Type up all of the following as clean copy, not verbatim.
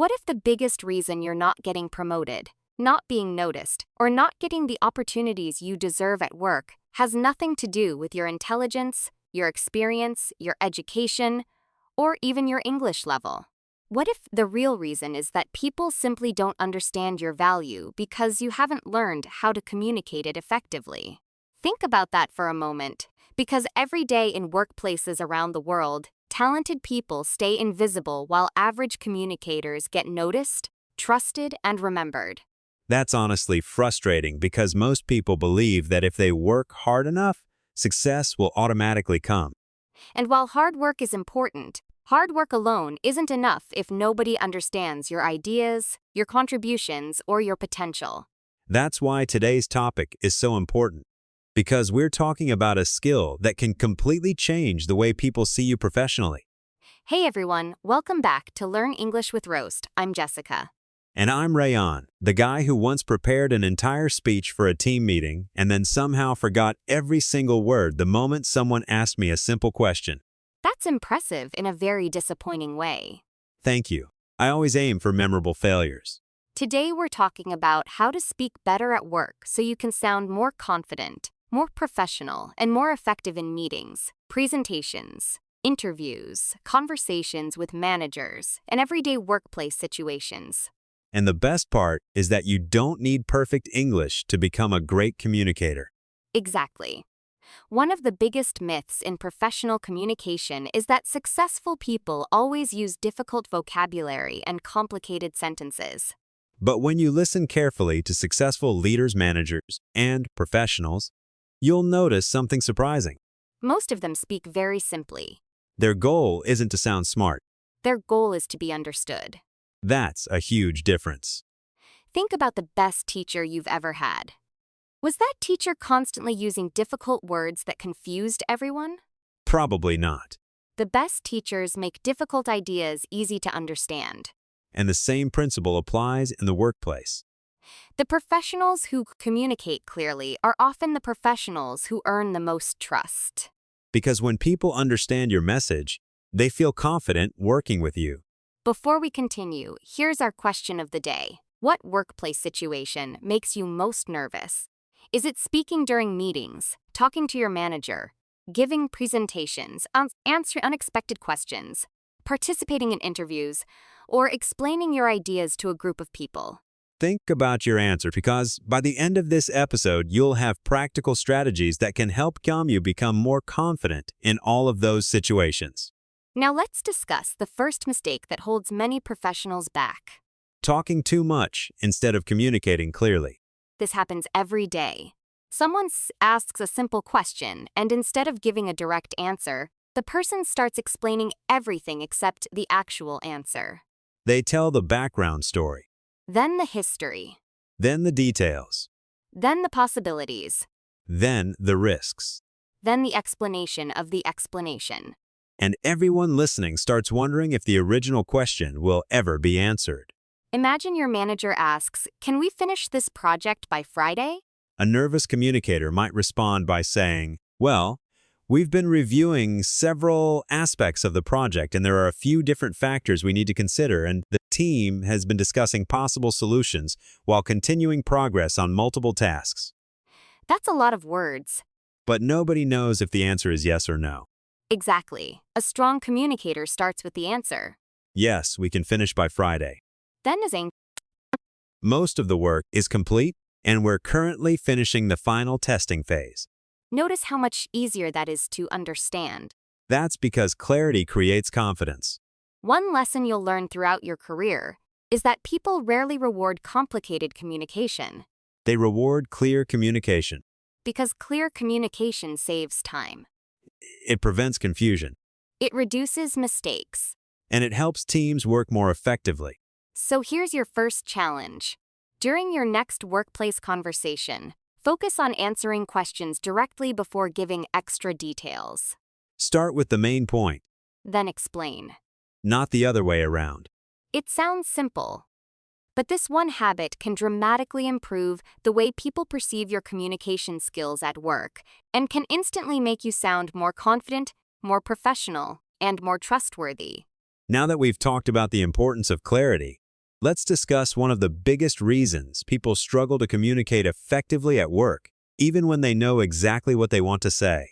What if the biggest reason you're not getting promoted, not being noticed, or not getting the opportunities you deserve at work has nothing to do with your intelligence, your experience, your education, or even your English level? What if the real reason is that people simply don't understand your value because you haven't learned how to communicate it effectively? Think about that for a moment, because every day in workplaces around the world, talented people stay invisible while average communicators get noticed, trusted, and remembered. That's honestly frustrating because most people believe that if they work hard enough, success will automatically come. And while hard work is important, hard work alone isn't enough if nobody understands your ideas, your contributions, or your potential. That's why today's topic is so important. Because we're talking about a skill that can completely change the way people see you professionally. Hey everyone, welcome back to Learn English with Roast. I'm Jessica. And I'm Rayan, the guy who once prepared an entire speech for a team meeting and then somehow forgot every single word the moment someone asked me a simple question. That's impressive in a very disappointing way. Thank you. I always aim for memorable failures. Today we're talking about how to speak better at work so you can sound more confident, more professional, and more effective in meetings, presentations, interviews, conversations with managers, and everyday workplace situations. And the best part is that you don't need perfect English to become a great communicator. Exactly. One of the biggest myths in professional communication is that successful people always use difficult vocabulary and complicated sentences. But when you listen carefully to successful leaders, managers, and professionals, you'll notice something surprising. Most of them speak very simply. Their goal isn't to sound smart. Their goal is to be understood. That's a huge difference. Think about the best teacher you've ever had. Was that teacher constantly using difficult words that confused everyone? Probably not. The best teachers make difficult ideas easy to understand. And the same principle applies in the workplace. The professionals who communicate clearly are often the professionals who earn the most trust. Because when people understand your message, they feel confident working with you. Before we continue, here's our question of the day. What workplace situation makes you most nervous? Is it speaking during meetings, talking to your manager, giving presentations, answering unexpected questions, participating in interviews, or explaining your ideas to a group of people? Think about your answer because by the end of this episode, you'll have practical strategies that can help you become more confident in all of those situations. Now let's discuss the first mistake that holds many professionals back. Talking too much instead of communicating clearly. This happens every day. Someone asks a simple question, and instead of giving a direct answer, the person starts explaining everything except the actual answer. They tell the background story. Then the history. Then the details. Then the possibilities. Then the risks. Then the explanation of the explanation. And everyone listening starts wondering if the original question will ever be answered. Imagine your manager asks, "Can we finish this project by Friday?" A nervous communicator might respond by saying, "Well, we've been reviewing several aspects of the project and there are a few different factors we need to consider, and the team has been discussing possible solutions while continuing progress on multiple tasks." That's a lot of words. But nobody knows if the answer is yes or no. Exactly. A strong communicator starts with the answer. Yes, we can finish by Friday. Then is saying, Most of the work is complete, and we're currently finishing the final testing phase. notice how much easier that is to understand. That's because clarity creates confidence. One lesson you'll learn throughout your career is that people rarely reward complicated communication, They reward clear communication. because clear communication saves time. It prevents confusion, It reduces mistakes. and it helps teams work more effectively. So here's your first challenge. During your next workplace conversation, focus on answering questions directly before giving extra details. Start with the main point, Then explain. not the other way around. It sounds simple, but this one habit can dramatically improve the way people perceive your communication skills at work and can instantly make you sound more confident, more professional, and more trustworthy. Now that we've talked about the importance of clarity, Let's discuss one of the biggest reasons people struggle to communicate effectively at work, even when they know exactly what they want to say.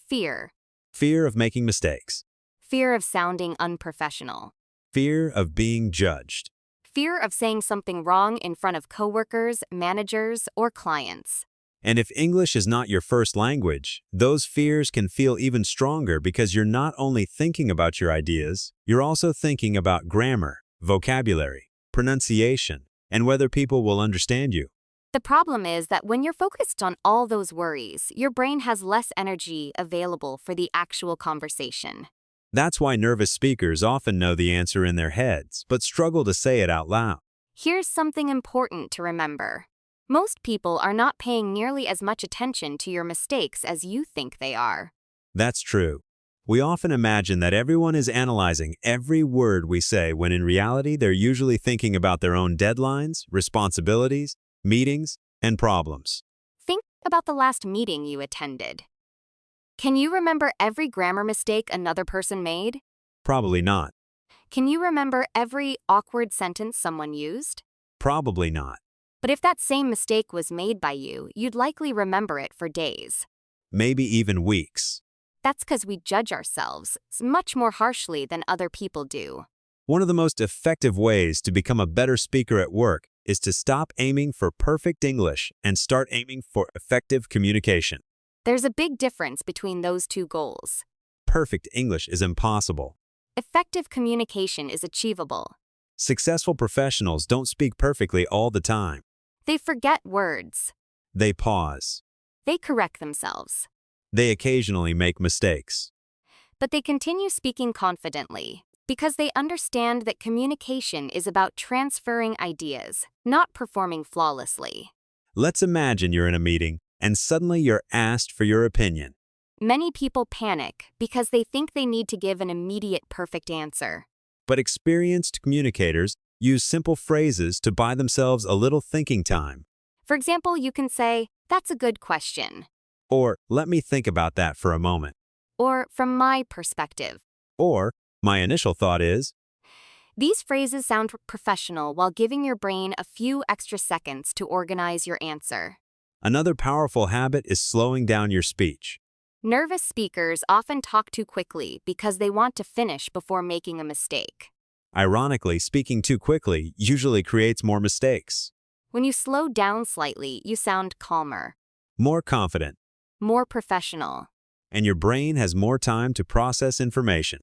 Fear. Fear of making mistakes. Fear of sounding unprofessional. Fear of being judged. Fear of saying something wrong in front of coworkers, managers, or clients. And if English is not your first language, those fears can feel even stronger because you're not only thinking about your ideas, you're also thinking about grammar, vocabulary, pronunciation, and whether people will understand you. The problem is that when you're focused on all those worries, your brain has less energy available for the actual conversation. That's why nervous speakers often know the answer in their heads, but struggle to say it out loud. Here's something important to remember. Most people are not paying nearly as much attention to your mistakes as you think they are. That's true. We often imagine that everyone is analyzing every word we say when in reality they're usually thinking about their own deadlines, responsibilities, meetings, and problems. Think about the last meeting you attended. Can you remember every grammar mistake another person made? Probably not. Can you remember every awkward sentence someone used? Probably not. But if that same mistake was made by you, you'd likely remember it for days. Maybe even weeks. That's because we judge ourselves much more harshly than other people do. One of the most effective ways to become a better speaker at work is to stop aiming for perfect English and start aiming for effective communication. There's a big difference between those two goals. Perfect English is impossible. Effective communication is achievable. Successful professionals don't speak perfectly all the time. They forget words. They pause. They correct themselves. They occasionally make mistakes. But they continue speaking confidently because they understand that communication is about transferring ideas, not performing flawlessly. Let's imagine you're in a meeting and suddenly you're asked for your opinion. Many people panic because they think they need to give an immediate perfect answer. But experienced communicators use simple phrases to buy themselves a little thinking time. For example, you can say, "That's a good question," Or, let me think about that for a moment. or "From my perspective." Or, my initial thought is. These phrases sound professional while giving your brain a few extra seconds to organize your answer. Another powerful habit is slowing down your speech. Nervous speakers often talk too quickly because they want to finish before making a mistake. Ironically, speaking too quickly usually creates more mistakes. When you slow down slightly, you sound calmer, More confident, more professional. and your brain has more time to process information.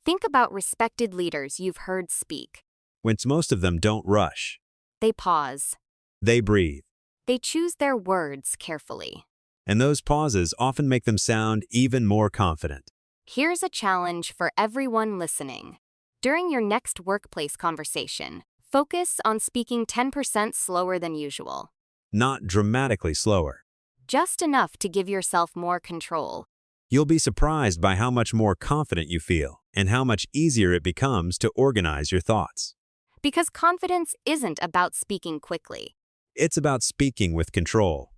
Think about respected leaders you've heard speak. Which most of them don't rush. They pause. They breathe. They choose their words carefully. And those pauses often make them sound even more confident. Here's a challenge for everyone listening. During your next workplace conversation, focus on speaking 10% slower than usual. Not dramatically slower. Just enough to give yourself more control. You'll be surprised by how much more confident you feel and how much easier it becomes to organize your thoughts. Because confidence isn't about speaking quickly. It's about speaking with control.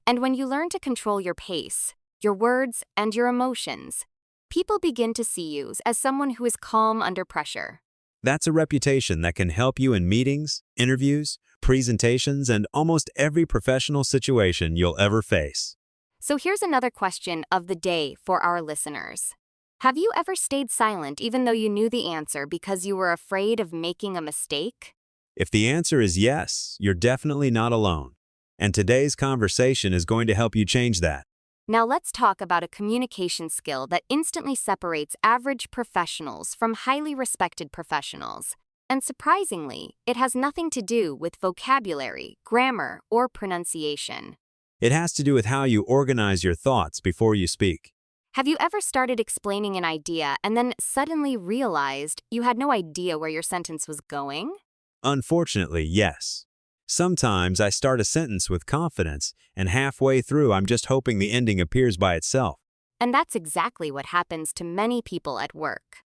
And when you learn to control your pace, your words, and your emotions, people begin to see you as someone who is calm under pressure. That's a reputation that can help you in meetings, interviews, presentations, and almost every professional situation you'll ever face. So here's another question of the day for our listeners. Have you ever stayed silent even though you knew the answer because you were afraid of making a mistake? If the answer is yes, you're definitely not alone. And today's conversation is going to help you change that. Now let's talk about a communication skill that instantly separates average professionals from highly respected professionals. And surprisingly, it has nothing to do with vocabulary, grammar, or pronunciation. It has to do with how you organize your thoughts before you speak. Have you ever started explaining an idea and then suddenly realized you had no idea where your sentence was going? Unfortunately, yes. Sometimes I start a sentence with confidence, and halfway through I'm just hoping the ending appears by itself. And that's exactly what happens to many people at work.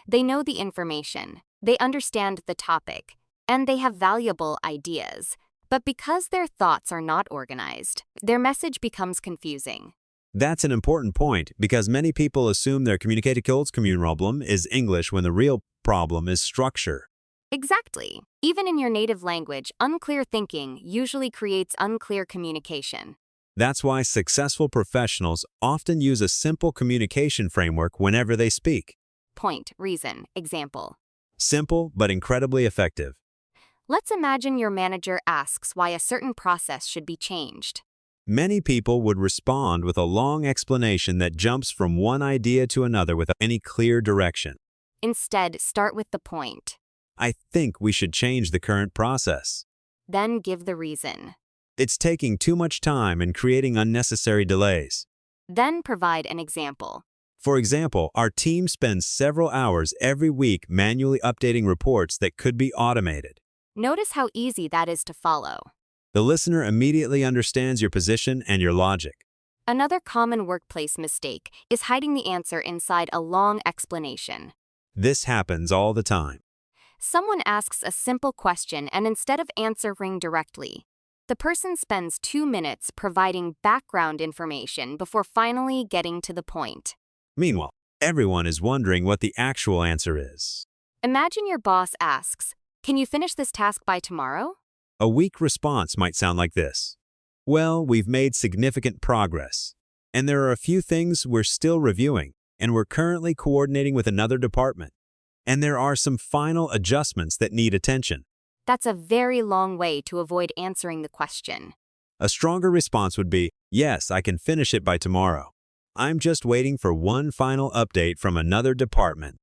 They know the information, they understand the topic, and they have valuable ideas. But because their thoughts are not organized, their message becomes confusing. That's an important point because many people assume their communication problem is English when the real problem is structure. Exactly. Even in your native language, unclear thinking usually creates unclear communication. That's why successful professionals often use a simple communication framework whenever they speak. Point, reason, example. Simple, but incredibly effective. Let's imagine your manager asks why a certain process should be changed. Many people would respond with a long explanation that jumps from one idea to another without any clear direction. Instead, start with the point. I think we should change the current process. Then give the reason. It's taking too much time and creating unnecessary delays. Then provide an example. For example, our team spends several hours every week manually updating reports that could be automated. Notice how easy that is to follow. The listener immediately understands your position and your logic. Another common workplace mistake is hiding the answer inside a long explanation. This happens all the time. Someone asks a simple question and instead of answering directly, the person spends 2 minutes providing background information before finally getting to the point. Meanwhile, everyone is wondering what the actual answer is. Imagine your boss asks, "Can you finish this task by tomorrow?" A weak response might sound like this. Well, we've made significant progress, and there are a few things we're still reviewing, and we're currently coordinating with another department, and there are some final adjustments that need attention. That's a very long way to avoid answering the question. A stronger response would be, yes, I can finish it by tomorrow. I'm just waiting for one final update from another department.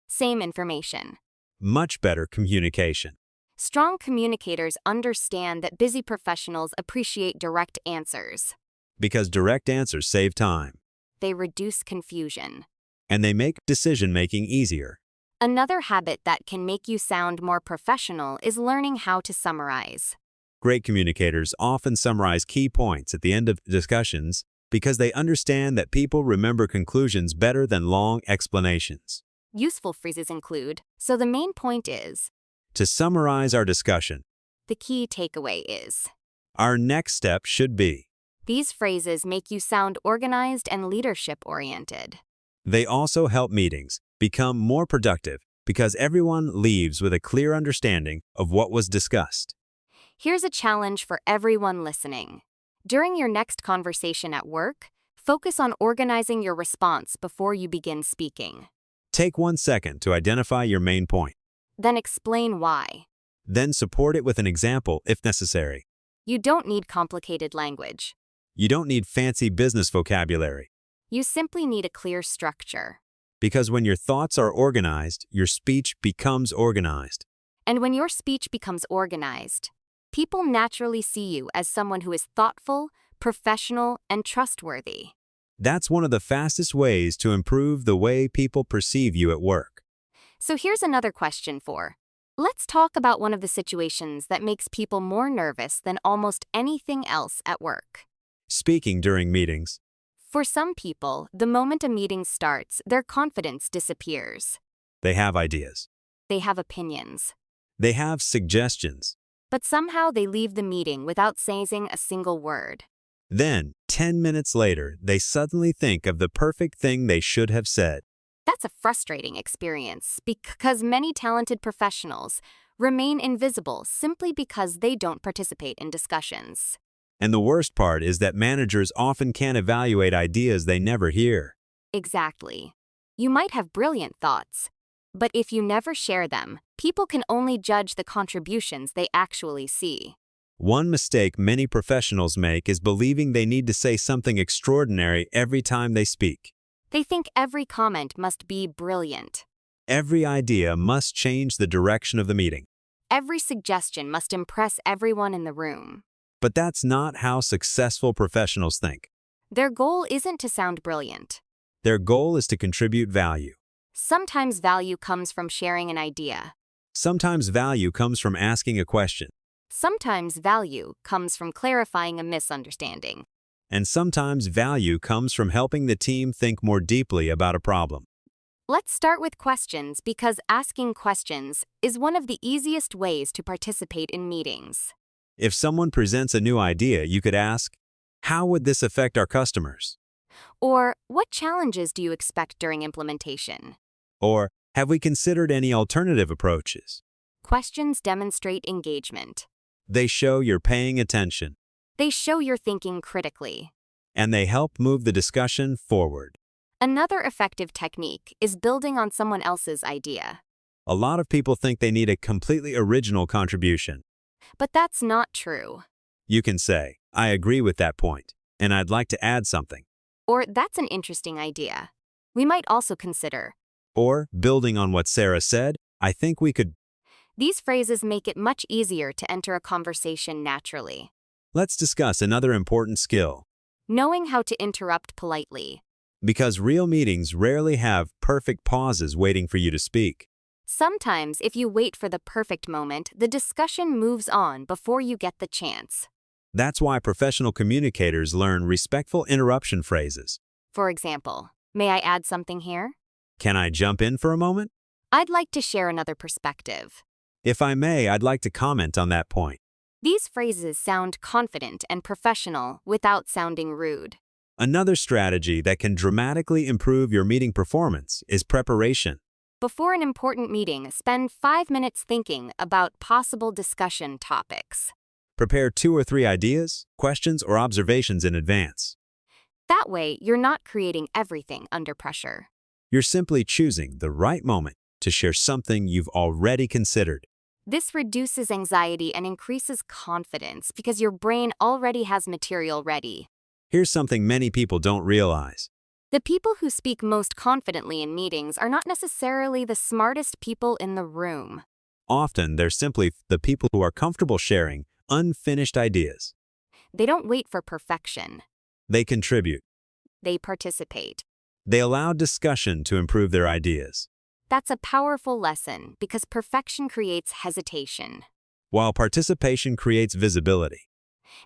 Same information. Much better communication. Strong communicators understand that busy professionals appreciate direct answers. Because direct answers save time, They reduce confusion. and they make decision-making easier. Another habit that can make you sound more professional is learning how to summarize. Great communicators often summarize key points at the end of discussions because they understand that people remember conclusions better than long explanations. Useful phrases include, "So the main point is," To summarize our discussion, "The key takeaway is." our next step should be. These phrases make you sound organized and leadership-oriented. They also help meetings become more productive because everyone leaves with a clear understanding of what was discussed. Here's a challenge for everyone listening. During your next conversation at work, focus on organizing your response before you begin speaking. Take 1 second to identify your main point. Then explain why. Then support it with an example if necessary. You don't need complicated language. You don't need fancy business vocabulary, You simply need a clear structure. because when your thoughts are organized, your speech becomes organized. And when your speech becomes organized, people naturally see you as someone who is thoughtful, professional, and trustworthy. That's one of the fastest ways to improve the way people perceive you at work. So here's another question for. Let's talk about one of the situations that makes people more nervous than almost anything else at work. Speaking during meetings. For some people, the moment a meeting starts, their confidence disappears. They have ideas. They have opinions. They have suggestions. But somehow they leave the meeting without saying a single word. Then, 10 minutes later, they suddenly think of the perfect thing they should have said. That's a frustrating experience because many talented professionals remain invisible simply because they don't participate in discussions. And the worst part is that managers often can't evaluate ideas they never hear. Exactly. You might have brilliant thoughts, but if you never share them, people can only judge the contributions they actually see. One mistake many professionals make is believing they need to say something extraordinary every time they speak. They think every comment must be brilliant. Every idea must change the direction of the meeting. Every suggestion must impress everyone in the room. But that's not how successful professionals think. Their goal isn't to sound brilliant. Their goal is to contribute value. Sometimes value comes from sharing an idea. Sometimes value comes from asking a question. Sometimes value comes from clarifying a misunderstanding. And sometimes value comes from helping the team think more deeply about a problem. Let's start with questions because asking questions is one of the easiest ways to participate in meetings. If someone presents a new idea, you could ask, how would this affect our customers? Or, what challenges do you expect during implementation? Or, have we considered any alternative approaches? Questions demonstrate engagement. They show you're paying attention, They show you're thinking critically. and they help move the discussion forward. Another effective technique is building on someone else's idea. A lot of people think they need a completely original contribution. But that's not true. You can say, I agree with that point, and I'd like to add something. Or, that's an interesting idea. We might also consider. Or, building on what Sarah said, I think we could. These phrases make it much easier to enter a conversation naturally. Let's discuss another important skill. Knowing how to interrupt politely. Because real meetings rarely have perfect pauses waiting for you to speak. Sometimes, if you wait for the perfect moment, the discussion moves on before you get the chance. That's why professional communicators learn respectful interruption phrases. For example, may I add something here? Can I jump in for a moment? I'd like to share another perspective. If I may, I'd like to comment on that point. These phrases sound confident and professional without sounding rude. Another strategy that can dramatically improve your meeting performance is preparation. Before an important meeting, spend 5 minutes thinking about possible discussion topics. Prepare 2 or 3 ideas, questions, or observations in advance. That way, you're not creating everything under pressure. You're simply choosing the right moment to share something you've already considered. This reduces anxiety and increases confidence because your brain already has material ready. Here's something many people don't realize. The people who speak most confidently in meetings are not necessarily the smartest people in the room. Often, they're simply the people who are comfortable sharing unfinished ideas. They don't wait for perfection. They contribute. They participate. They allow discussion to improve their ideas. That's a powerful lesson because perfection creates hesitation. While participation creates visibility.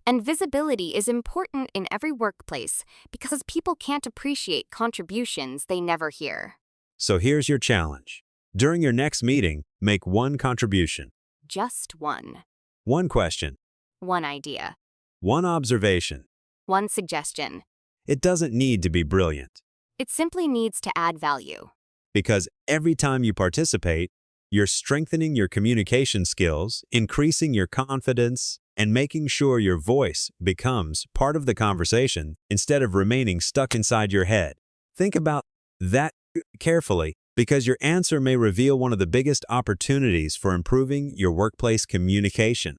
And visibility is important in every workplace because people can't appreciate contributions they never hear. So here's your challenge. During your next meeting, make one contribution. Just one. One question. One idea. One observation. One suggestion. It doesn't need to be brilliant. It simply needs to add value. Because every time you participate, you're strengthening your communication skills, increasing your confidence, and making sure your voice becomes part of the conversation instead of remaining stuck inside your head. Think about that carefully because your answer may reveal one of the biggest opportunities for improving your workplace communication.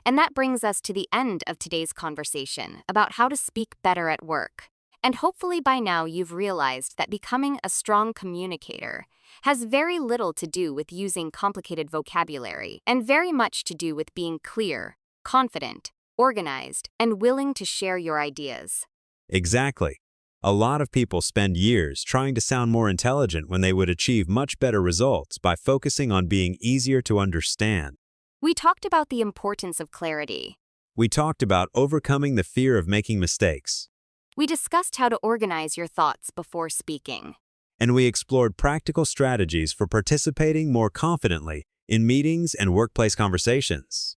And that brings us to the end of today's conversation about how to speak better at work. And hopefully by now you've realized that becoming a strong communicator has very little to do with using complicated vocabulary and very much to do with being clear, confident, organized, and willing to share your ideas. Exactly. A lot of people spend years trying to sound more intelligent when they would achieve much better results by focusing on being easier to understand. We talked about the importance of clarity. We talked about overcoming the fear of making mistakes. We discussed how to organize your thoughts before speaking. And we explored practical strategies for participating more confidently in meetings and workplace conversations.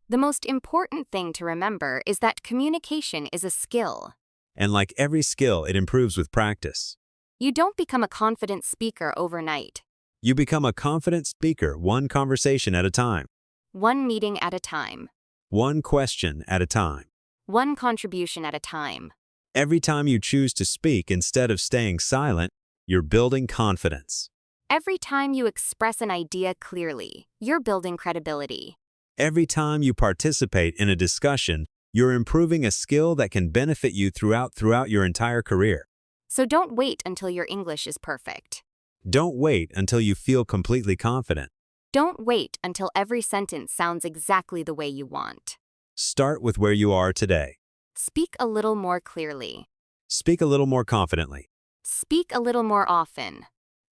The most important thing to remember is that communication is a skill. And like every skill, it improves with practice. You don't become a confident speaker overnight. You become a confident speaker one conversation at a time. One meeting at a time. One question at a time. One contribution at a time. Every time you choose to speak instead of staying silent, you're building confidence. Every time you express an idea clearly, you're building credibility. Every time you participate in a discussion, you're improving a skill that can benefit you throughout your entire career. So don't wait until your English is perfect. Don't wait until you feel completely confident. Don't wait until every sentence sounds exactly the way you want. Start with where you are today. Speak a little more clearly. Speak a little more confidently. Speak a little more often.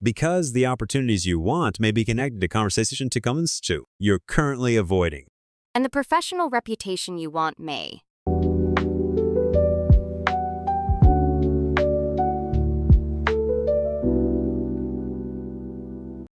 Because the opportunities you want may be connected to conversation to you're currently avoiding. And the professional reputation you want may.